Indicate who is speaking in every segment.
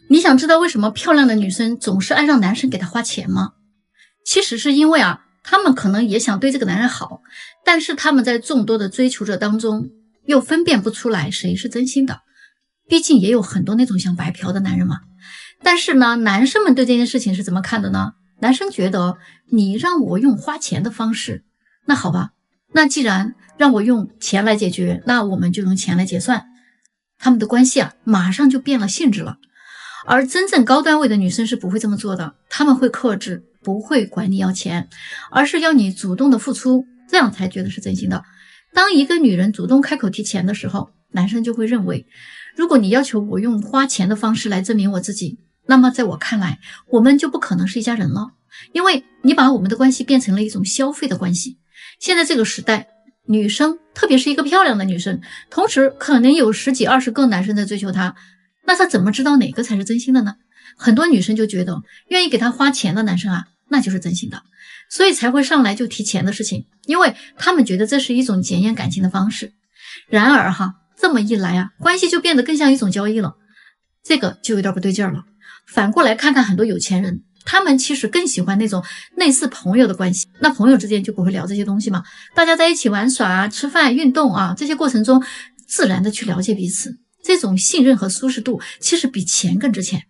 Speaker 1: 你想知道为什么漂亮的女生总是爱让男生给她花钱吗？其实是因为她们可能也想对这个男人好，但是她们在众多的追求者当中又分辨不出来谁是真心的。毕竟也有很多那种想白嫖的男人嘛。但是呢，男生们对这件事情是怎么看的呢？男生觉得你让我用花钱的方式，那好吧，那既然让我用钱来解决，那我们就用钱来结算。他们的关系马上就变了性质了。而真正高段位的女生是不会这么做的，她们会克制，不会管你要钱，而是要你主动的付出，这样才觉得是真心的。当一个女人主动开口提钱的时候，男生就会认为，如果你要求我用花钱的方式来证明我自己，那么在我看来，我们就不可能是一家人了，因为你把我们的关系变成了一种消费的关系。现在这个时代，女生，特别是一个漂亮的女生，同时可能有10几20个男生在追求她，那她怎么知道哪个才是真心的呢？很多女生就觉得愿意给她花钱的男生那就是真心的，所以才会上来就提钱的事情，因为他们觉得这是一种检验感情的方式。然而这么一来关系就变得更像一种交易了，这个就有点不对劲了。反过来看看很多有钱人，他们其实更喜欢那种类似朋友的关系，那朋友之间就不会聊这些东西嘛，大家在一起玩耍吃饭运动这些过程中自然的去了解彼此，这种信任和舒适度其实比钱更值钱。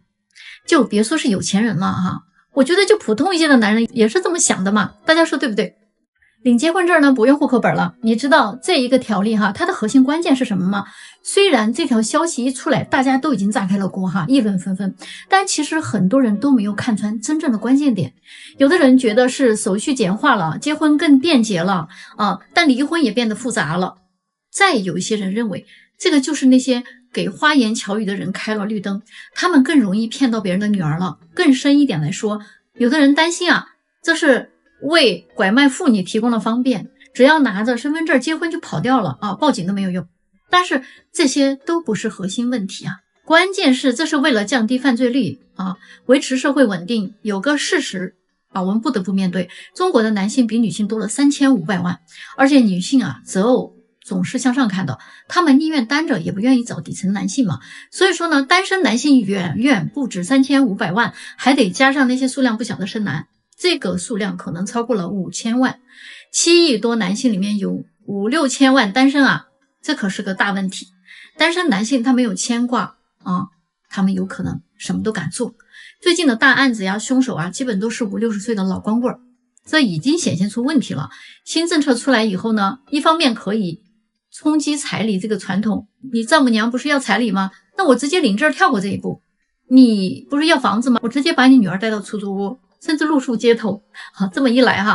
Speaker 1: 就别说是有钱人了我觉得就普通一些的男人也是这么想的嘛，大家说对不对？领结婚证呢不用户口本了，你知道这一个条例它的核心关键是什么吗？虽然这条消息一出来大家都已经炸开了锅议论纷纷，但其实很多人都没有看穿真正的关键点。有的人觉得是手续简化了，结婚更便捷了但离婚也变得复杂了。再有一些人认为这个就是那些给花言巧语的人开了绿灯，他们更容易骗到别人的女儿了。更深一点来说，有的人担心这是为拐卖妇女提供了方便，只要拿着身份证结婚就跑掉了报警都没有用。但是这些都不是核心问题关键是这是为了降低犯罪率维持社会稳定。有个事实我们不得不面对，中国的男性比女性多了3500万，而且女性择偶总是向上看的，他们宁愿单着也不愿意找底层男性嘛。所以说呢，单身男性远远不止3500万，还得加上那些数量不小的剩男，这个数量可能超过了5000万。7亿多男性里面有5、6千万单身这可是个大问题。单身男性他没有牵挂他们有可能什么都敢做。最近的大案子凶手基本都是50、60岁的老光棍，这已经显现出问题了。新政策出来以后呢，一方面可以冲击彩礼这个传统，你丈母娘不是要彩礼吗？那我直接领证跳过这一步。你不是要房子吗？我直接把你女儿带到出租屋，甚至露宿街头。这么一来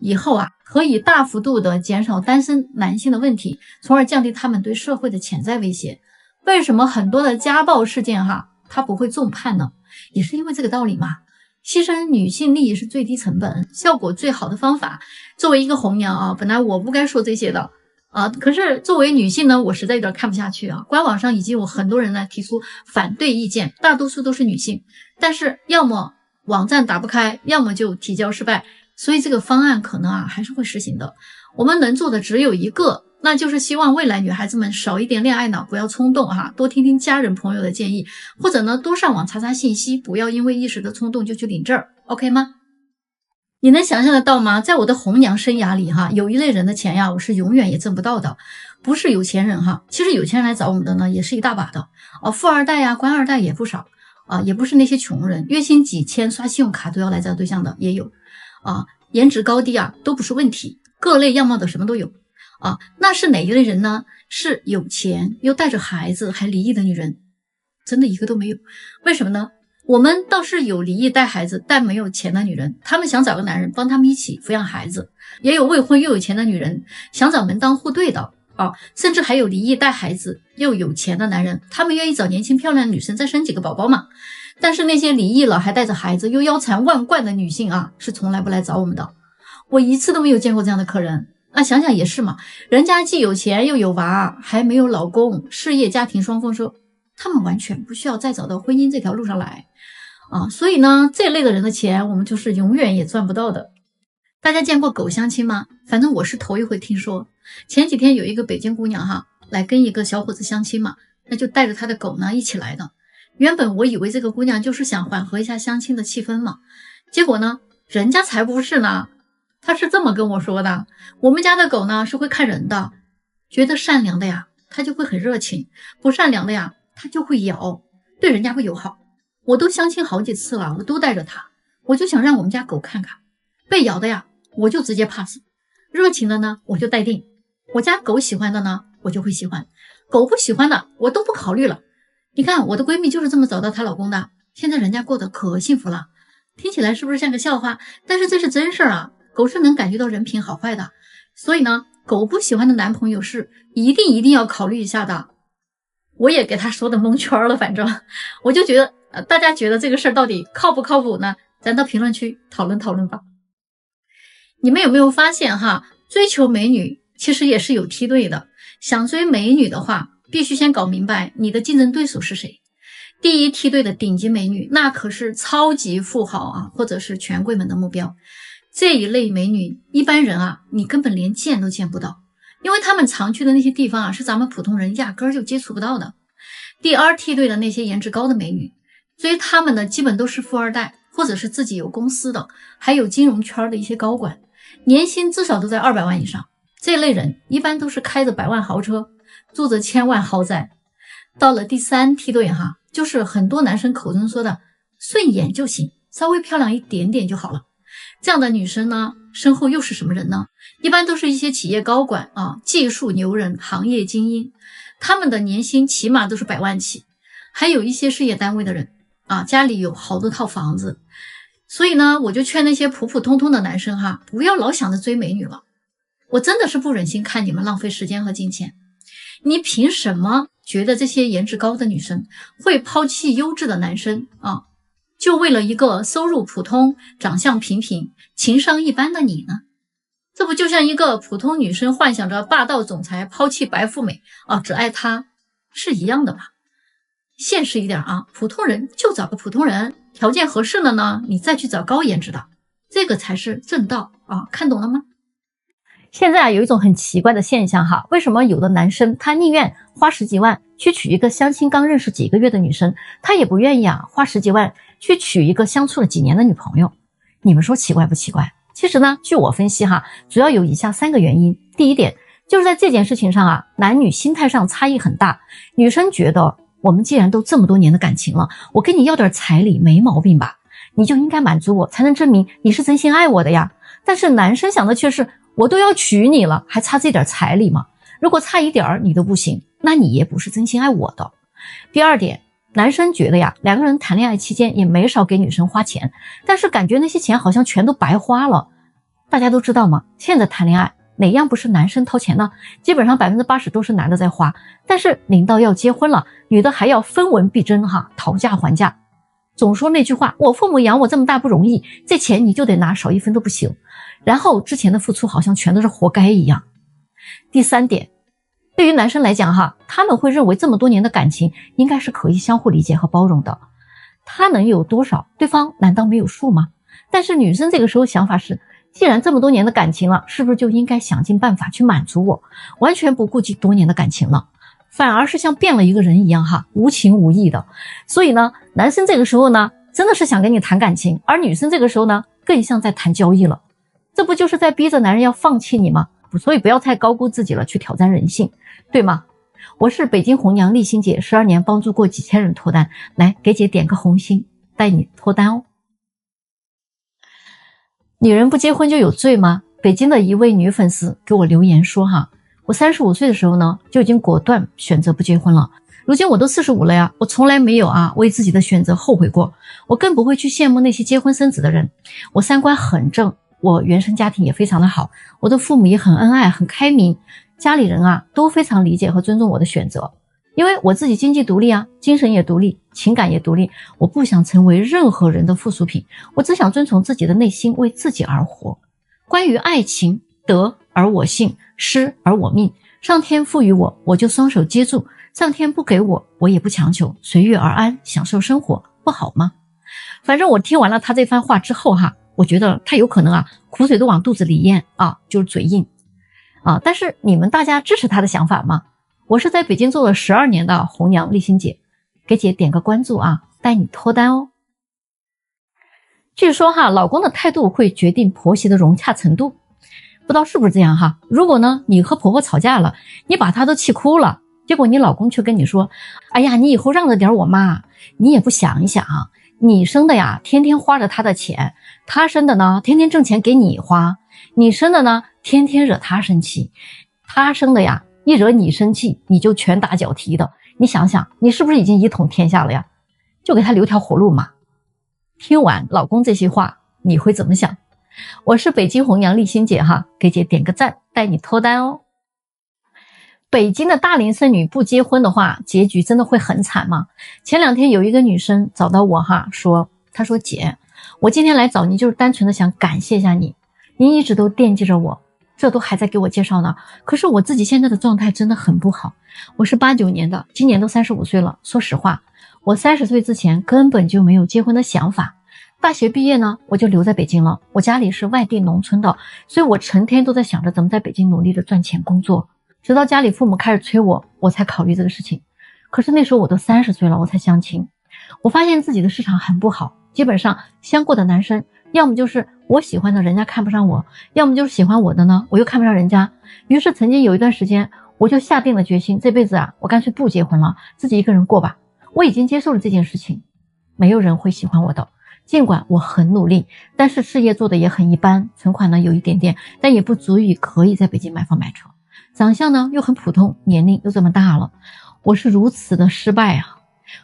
Speaker 1: 以后可以大幅度的减少单身男性的问题，从而降低他们对社会的潜在威胁。为什么很多的家暴事件它不会重判呢？也是因为这个道理嘛。牺牲女性利益是最低成本、效果最好的方法。作为一个红娘本来我不该说这些的可是作为女性呢，我实在有点看不下去官网上已经有很多人来提出反对意见，大多数都是女性，但是要么网站打不开，要么就提交失败，所以这个方案可能还是会实行的。我们能做的只有一个，那就是希望未来女孩子们少一点恋爱脑，不要冲动多听听家人朋友的建议，或者呢多上网查查信息，不要因为一时的冲动就去领证 OK 吗？你能想象得到吗？在我的红娘生涯里有一类人的钱我是永远也挣不到的。不是有钱人其实有钱人来找我们的呢也是一大把的富二代官二代也不少也不是那些穷人，月薪几千刷信用卡都要来找对象的也有颜值高低都不是问题，各类样貌的什么都有那是哪一类人呢？是有钱又带着孩子还离异的女人，真的一个都没有。为什么呢？我们倒是有离异带孩子但没有钱的女人，她们想找个男人帮他们一起抚养孩子，也有未婚又有钱的女人想找门当户对的甚至还有离异带孩子又有钱的男人，他们愿意找年轻漂亮的女生再生几个宝宝嘛。但是那些离异了还带着孩子又腰缠万贯的女性是从来不来找我们的，我一次都没有见过这样的客人。那想想也是嘛，人家既有钱又有娃，还没有老公，事业家庭双丰收，他们完全不需要再找到婚姻这条路上来所以呢，这类的人的钱我们就是永远也赚不到的。大家见过狗相亲吗？反正我是头一回听说。前几天有一个北京姑娘来跟一个小伙子相亲嘛，那就带着他的狗呢一起来的。原本我以为这个姑娘就是想缓和一下相亲的气氛嘛，结果呢，人家才不是呢。她是这么跟我说的，我们家的狗呢是会看人的，觉得善良的呀，它就会很热情，不善良的呀，它就会咬，对人家不友好。我都相亲好几次了，我都带着它，我就想让我们家狗看看，被咬的呀，我就直接 pass， 热情的呢，我就待定。我家狗喜欢的呢，我就会喜欢，狗不喜欢的，我都不考虑了。你看我的闺蜜就是这么找到她老公的，现在人家过得可幸福了。听起来是不是像个笑话？但是这是真事儿啊，狗是能感觉到人品好坏的，所以呢，狗不喜欢的男朋友是一定要考虑一下的。我也给他说的蒙圈了，反正我就觉得大家觉得这个事儿到底靠不靠谱呢？咱到评论区讨论讨论吧。你们有没有发现哈，追求美女其实也是有梯队的，想追美女的话，必须先搞明白你的竞争对手是谁。第一梯队的顶级美女，那可是超级富豪啊，或者是权贵们的目标。这一类美女，一般人啊，你根本连见都见不到，因为他们常去的那些地方啊，是咱们普通人压根儿就接触不到的。第二梯队的那些颜值高的美女，追他们的基本都是富二代，或者是自己有公司的，还有金融圈的一些高管，年薪至少都在200万以上。这类人一般都是开着100万豪车，住着1000万豪宅。到了第三梯队哈，就是很多男生口中说的顺眼就行，稍微漂亮一点点就好了。这样的女生呢，身后又是什么人呢？一般都是一些企业高管啊，技术牛人，行业精英，他们的年薪起码都是100万起。还有一些事业单位的人啊，家里有好多套房子。所以呢，我就劝那些普普通通的男生哈，不要老想着追美女了。我真的是不忍心看你们浪费时间和金钱。你凭什么觉得这些颜值高的女生会抛弃优质的男生啊？就为了一个收入普通、长相平平、情商一般的你呢？这不就像一个普通女生幻想着霸道总裁抛弃白富美啊，只爱他是一样的吧？现实一点啊，普通人就找个普通人，条件合适了呢，你再去找高颜值的，这个才是正道啊！看懂了吗？现在有一种很奇怪的现象哈，为什么有的男生他宁愿花10几万去娶一个相亲刚认识几个月的女生，他也不愿意花10几万去娶一个相处了几年的女朋友？你们说奇怪不奇怪？其实呢，据我分析哈，主要有以下3个原因。第一点，就是在这件事情上男女心态上差异很大。女生觉得我们既然都这么多年的感情了，我跟你要点彩礼没毛病吧，你就应该满足我，才能证明你是真心爱我的呀。但是男生想的却是，我都要娶你了，还差这点彩礼吗？如果差一点你都不行，那你也不是真心爱我的。第二点，男生觉得两个人谈恋爱期间也没少给女生花钱，但是感觉那些钱好像全都白花了。大家都知道吗？现在谈恋爱哪样不是男生掏钱呢？基本上80%都是男的在花，但是临到要结婚了，女的还要分文必争讨价还价。总说那句话，我父母养我这么大不容易，这钱你就得拿，少1分都不行。然后之前的付出好像全都是活该一样。第三点，对于男生来讲他们会认为这么多年的感情应该是可以相互理解和包容的，他能有多少，对方难道没有数吗？但是女生这个时候想法是，既然这么多年的感情了，是不是就应该想尽办法去满足我，完全不顾及多年的感情了，反而是像变了一个人一样无情无义的。所以呢，男生这个时候呢，真的是想跟你谈感情，而女生这个时候呢，更像在谈交易了。这不就是在逼着男人要放弃你吗？所以不要太高估自己了，去挑战人性，对吗？我是北京红娘丽欣姐，12年帮助过几千人脱单，来给姐点个红心，带你脱单哦。女人不结婚就有罪吗？北京的一位女粉丝给我留言说我35岁的时候呢，就已经果断选择不结婚了。如今我都45了呀，我从来没有为自己的选择后悔过，我更不会去羡慕那些结婚生子的人。我3观很正，我原生家庭也非常的好，我的父母也很恩爱很开明，家里人都非常理解和尊重我的选择。因为我自己经济独立精神也独立，情感也独立，我不想成为任何人的附属品，我只想遵从自己的内心，为自己而活。关于爱情，得而我幸，失而我命，上天赋予我，我就双手接住，上天不给我，我也不强求，随遇而安，享受生活，不好吗？反正我听完了他这番话之后我觉得他有可能苦水都往肚子里咽就是嘴硬但是你们大家支持他的想法吗？我是在北京做了12年的红娘丽欣姐，给姐点个关注啊，带你脱单哦。据说老公的态度会决定婆媳的融洽程度，不知道是不是这样如果呢你和婆婆吵架了，你把她都气哭了，结果你老公却跟你说，哎呀，你以后让着点我妈，你也不想一想，你生的呀天天花着她的钱，她生的呢天天挣钱给你花，你生的呢天天惹她生气，她生的呀一惹你生气你就拳打脚踢的，你想想你是不是已经一统天下了呀？就给她留条活路嘛。听完老公这些话你会怎么想？我是北京红娘丽欣姐给姐点个赞，带你脱单哦。北京的大龄剩女不结婚的话，结局真的会很惨吗？前2天有一个女生找到我她说姐，我今天来找你就是单纯的想感谢一下你，你一直都惦记着我，这都还在给我介绍呢，可是我自己现在的状态真的很不好。我是89年的，今年都35岁了，说实话我30岁之前根本就没有结婚的想法，大学毕业呢我就留在北京了，我家里是外地农村的，所以我成天都在想着怎么在北京努力的赚钱工作，直到家里父母开始催我，我才考虑这个事情。可是那时候我都30岁了，我才相亲，我发现自己的市场很不好，基本上相过的男生要么就是我喜欢的人家看不上我，要么就是喜欢我的呢我又看不上人家。于是曾经有一段时间我就下定了决心，这辈子我干脆不结婚了，自己一个人过吧。我已经接受了这件事情，没有人会喜欢我的，尽管我很努力，但是事业做的也很一般，存款呢有一点点，但也不足以可以在北京买房买车，长相呢又很普通，年龄又这么大了，我是如此的失败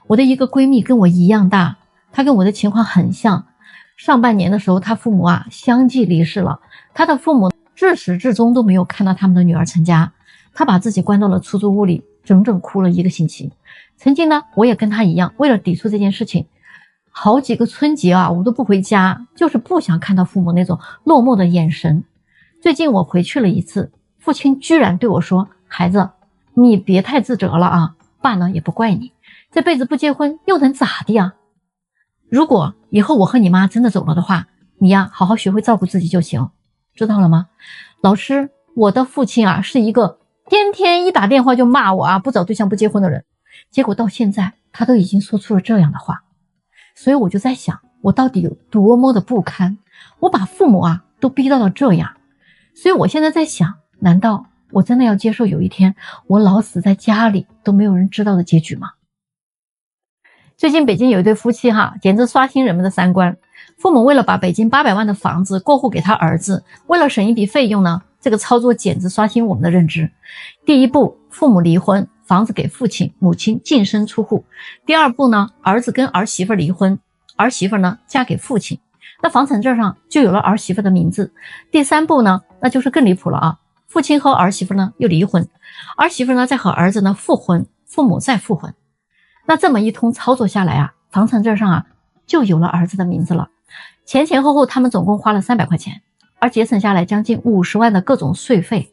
Speaker 1: 我的一个闺蜜跟我一样大，她跟我的情况很像，上半年的时候她父母相继离世了，她的父母至始至终都没有看到他们的女儿成家，她把自己关到了出租屋里，整整哭了1个星期。曾经呢我也跟她一样，为了抵触这件事情，好几个春节我都不回家，就是不想看到父母那种落寞的眼神。最近我回去了一次，父亲居然对我说，孩子你别太自责了爸呢也不怪你，这辈子不结婚又能咋地如果以后我和你妈真的走了的话，你好好学会照顾自己就行，知道了吗？老师，我的父亲是一个天天一打电话就骂我不找对象不结婚的人，结果到现在他都已经说出了这样的话。所以我就在想，我到底有多么的不堪，我把父母都逼到了这样。所以我现在在想，难道我真的要接受有一天我老死在家里都没有人知道的结局吗？最近北京有一对夫妻简直刷新人们的三观。父母为了把北京800万的房子过户给他儿子，为了省一笔费用呢，这个操作简直刷新我们的认知。第一步，父母离婚，房子给父亲，母亲净身出户。第二步呢，儿子跟儿媳妇离婚，儿媳妇呢嫁给父亲，那房产证上就有了儿媳妇的名字。第三步呢，那就是更离谱了父亲和儿媳妇呢又离婚，儿媳妇呢再和儿子呢复婚，父母再复婚。那这么一通操作下来房产证上就有了儿子的名字了。前前后后他们总共花了300块钱，而节省下来将近50万的各种税费。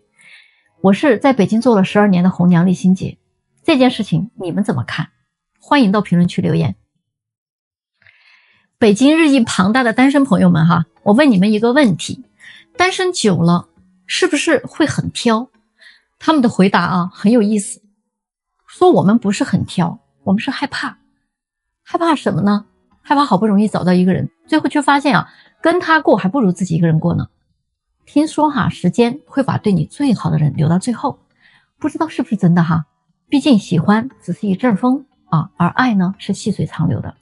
Speaker 1: 我是在北京做了12年的红娘丽欣姐，这件事情你们怎么看？欢迎到评论区留言。北京日益庞大的单身朋友们我问你们一个问题，单身久了是不是会很挑？他们的回答很有意思，说我们不是很挑，我们是害怕。害怕什么呢？害怕好不容易找到一个人，最后却发现跟他过还不如自己一个人过呢。听说时间会把对你最好的人留到最后，不知道是不是真的毕竟喜欢只是一阵风而爱呢是细水长流的。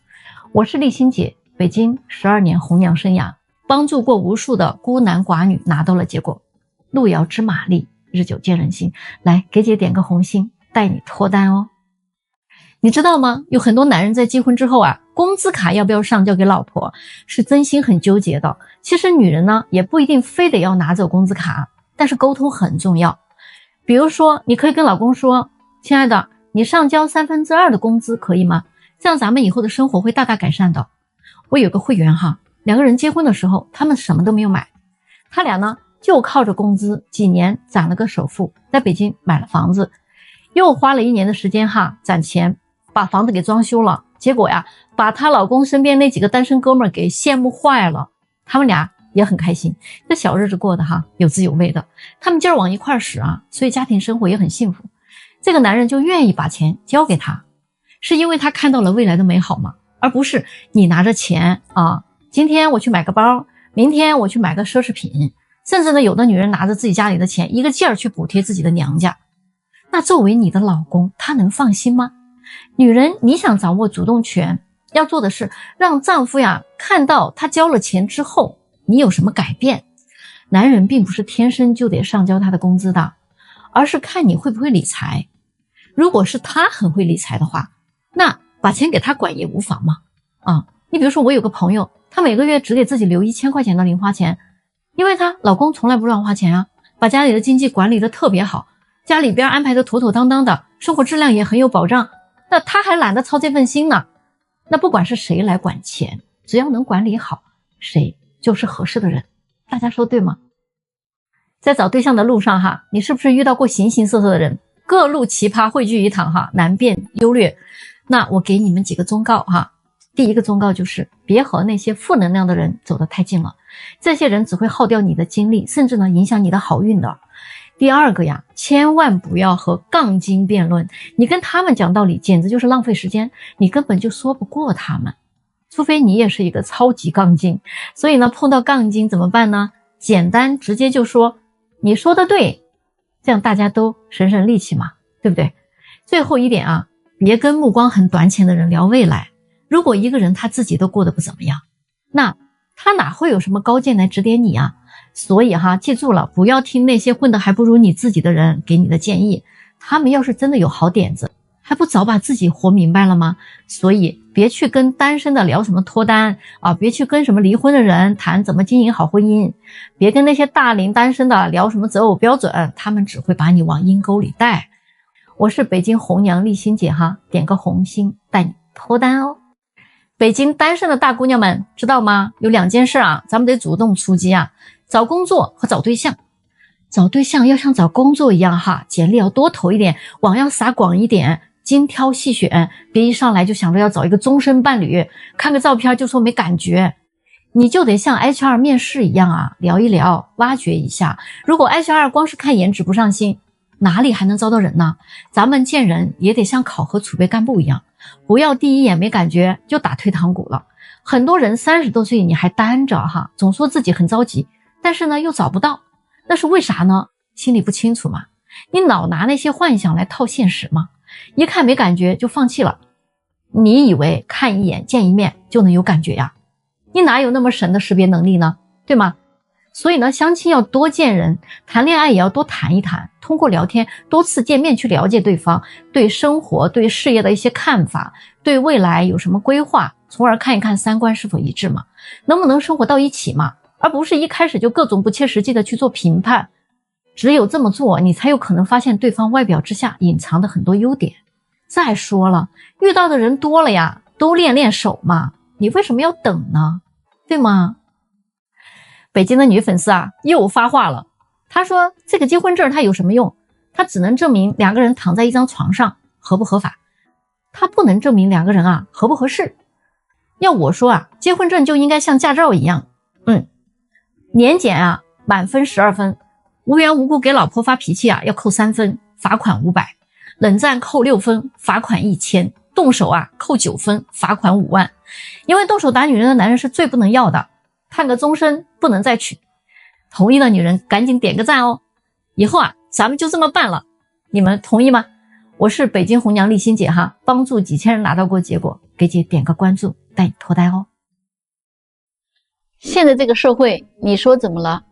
Speaker 1: 我是丽欣姐，北京12年红娘生涯，帮助过无数的孤男寡女拿到了结果。路遥知马力，日久见人心，来给姐点个红心，带你脱单哦。你知道吗？有很多男人在结婚之后工资卡要不要上交给老婆，是真心很纠结的。其实女人呢，也不一定非得要拿走工资卡，但是沟通很重要。比如说，你可以跟老公说，亲爱的，你上交2/3的工资可以吗？这样咱们以后的生活会大大改善的。我有个会员2个人结婚的时候，他们什么都没有买，他俩呢就靠着工资几年攒了个首付，在北京买了房子，又花了1年的时间攒钱把房子给装修了，结果把她老公身边那几个单身哥们儿给羡慕坏了，他们俩也很开心，这小日子过得有滋有味的，他们劲儿往一块使所以家庭生活也很幸福。这个男人就愿意把钱交给她，
Speaker 2: 是因为他看到了未来的美好吗？而不是你拿着钱啊，今天我去买个包，明天我去买个奢侈品，甚至呢，有的女人拿着自己家里的钱，一个劲儿去补贴自己的娘家。那作为你的老公，他能放心吗？女人，你想掌握主动权，要做的是让丈夫呀看到他交了钱之后，你有什么改变。男人并不是天生就得上交他的工资的，而是看你会不会理财。如果是他很会理财的话，那把钱给他管也无妨嘛。你比如说我有个朋友，她每个月只给自己留1000块钱的零花钱，因为她老公从来不乱花钱啊，把家里的经济管理的特别好，家里边安排的妥妥当当的，生活质量也很有保障，那她还懒得操这份心呢。那不管是谁来管钱，只要能管理好，谁就是合适的人。大家说对吗？在找对象的路上哈，你是不是遇到过形形色色的人，各路奇葩汇聚一堂哈，难辨优劣。那我给你们几个忠告哈。第一个忠告就是别和那些负能量的人走得太近了，这些人只会耗掉你的精力，甚至呢影响你的好运的。第二个呀，千万不要和杠精辩论，你跟他们讲道理简直就是浪费时间，你根本就说不过他们，除非你也是一个超级杠精。所以呢，碰到杠精怎么办呢？简单直接就说你说的对，这样大家都省省力气嘛，对不对？最后一点啊，别跟目光很短浅的人聊未来。如果一个人他自己都过得不怎么样，那他哪会有什么高见来指点你啊？所以哈，记住了，不要听那些混得还不如你自己的人给你的建议，他们要是真的有好点子，还不早把自己活明白了吗？所以别去跟单身的聊什么脱单啊，别去跟什么离婚的人谈怎么经营好婚姻，别跟那些大龄单身的聊什么择偶标准，他们只会把你往阴沟里带。我是北京红娘丽欣姐哈，点个红心带你脱单哦。北京单身的大姑娘们知道吗？有2件事啊，咱们得主动出击啊，找工作和找对象。找对象要像找工作一样哈，简历要多投一点，网要撒广一点，精挑细选，别一上来就想着要找一个终身伴侣，看个照片就说没感觉。你就得像 HR 面试一样啊，聊一聊，挖掘一下。如果 HR 光是看颜值不上心，哪里还能招到人呢？咱们见人也得像考核储备干部一样，不要第一眼没感觉就打退堂鼓了。很多人30多岁你还单着哈，总说自己很着急，但是呢又找不到，那是为啥呢？心里不清楚嘛。你老拿那些幻想来套现实嘛，一看没感觉就放弃了。你以为看一眼见一面就能有感觉呀？你哪有那么神的识别能力呢？对吗？所以呢，相亲要多见人，谈恋爱也要多谈一谈，通过聊天多次见面去了解对方对生活对事业的一些看法，对未来有什么规划，从而看一看三观是否一致嘛，能不能生活到一起嘛，而不是一开始就各种不切实际的去做评判。只有这么做，你才有可能发现对方外表之下隐藏的很多优点。再说了，遇到的人多了呀，都练练手嘛，你为什么要等呢？对吗？北京的女粉丝啊又发话了，她说这个结婚证它有什么用？它只能证明2个人躺在一张床上合不合法，它不能证明2个人啊合不合适。要我说啊，结婚证就应该像驾照一样，年检啊满分12分，无缘无故给老婆发脾气啊要扣3分，罚款500，冷战扣6分，罚款1000，动手啊扣9分，罚款5万。因为动手打女人的男人是最不能要的，判个终身不能再娶。同意的女人赶紧点个赞哦，以后啊咱们就这么办了，你们同意吗？我是北京红娘丽欣姐哈，帮助几千人拿到过结果，给姐点个关注，带你脱单哦。现在这个社会你说怎么了？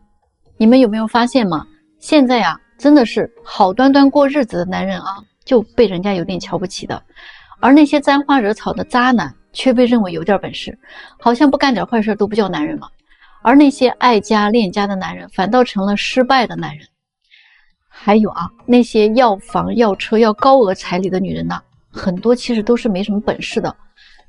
Speaker 2: 你们有没有发现嘛？现在啊真的是好端端过日子的男人啊就被人家有点瞧不起的，而那些沾花惹草的渣男却被认为有点本事，好像不干点坏事都不叫男人嘛。而那些爱家恋家的男人反倒成了失败的男人。还有啊，那些要房要车要高额彩礼的女人呢，很多其实都是没什么本事的，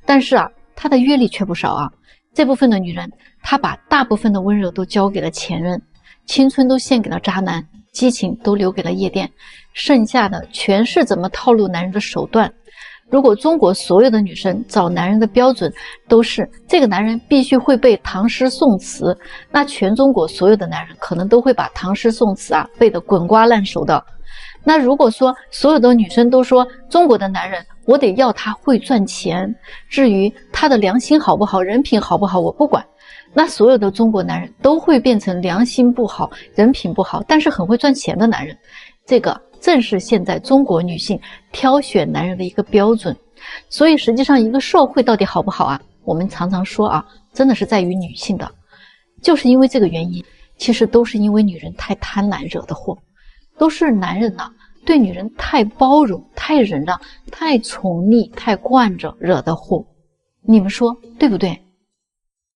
Speaker 2: 但是啊她的阅历却不少啊。这部分的女人，她把大部分的温柔都交给了前任，青春都献给了渣男，激情都留给了夜店，剩下的全是怎么套路男人的手段。如果中国所有的女生找男人的标准都是这个男人必须会背唐诗宋词，那全中国所有的男人可能都会把唐诗宋词啊背得滚瓜烂熟的。那如果说所有的女生都说中国的男人我得要他会赚钱，至于他的良心好不好，人品好不好，我不管。那所有的中国男人都会变成良心不好，人品不好，但是很会赚钱的男人。这个正是现在中国女性挑选男人的一个标准。所以实际上一个社会到底好不好啊，我们常常说啊，真的是在于女性的。就是因为这个原因，其实都是因为女人太贪婪惹的祸，都是男人呐，对女人太包容、太忍让、太宠溺、太惯着惹的祸。你们说对不对？